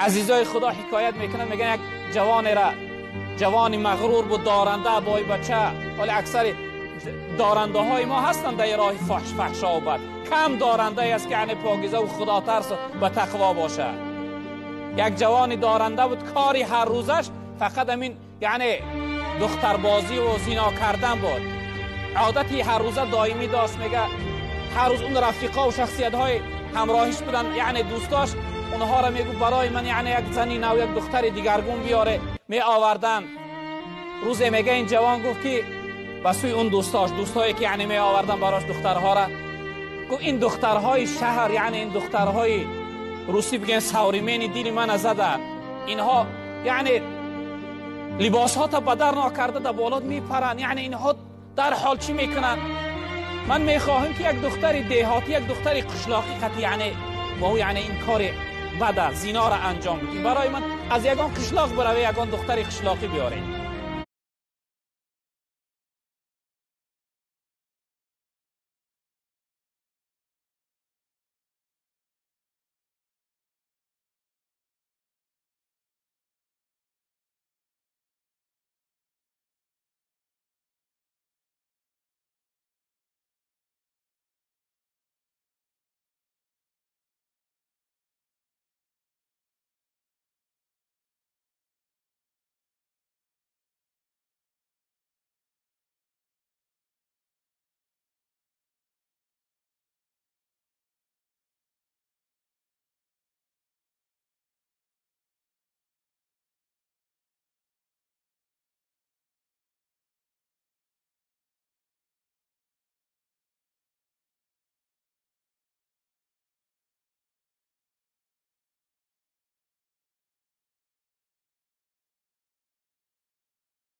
عزیزای خدا حکایت میکنن، میگن یک جوانی مغرور بود، دارنده بای بچه. ولی اکثر دارنده های ما هستند در راه فحشا و بد. کم دارنده است که یعنی پاکیزه و خدا ترس و تقوا باشه. یک جوانی دارنده بود، کاری هر روزش فقط همین یعنی دختربازی و زنا کردن بود. عادتی هر روزه دائمی داشت. میگه هر روز اون رفیقا و شخصیت های همراهیش بودن، یعنی دوستاش، اونها را میگو برای من یعنی یک زنی نو یک دختر دیگرگون بیاره. می آوردن. روزی میگه این جوان گفت که بسوی اون دوستایی که یعنی می آوردن براش دخترها را، گفت این دخترهای شهر، یعنی این دخترهای روسی بگن سوریمین دیل من زدن. اینها یعنی لباس ها تا بدر ناکرده در بالات میپرن. یعنی اینها در حال چی میکنن؟ من میخواهم که یک دختر دیهاتی، یک دختر قشلاقی قطعی یعنی با یعنی این کار بد زنا را انجام بدیم. برای من از یگان قشلاق بروی یگان دختر قشلاقی بیاره.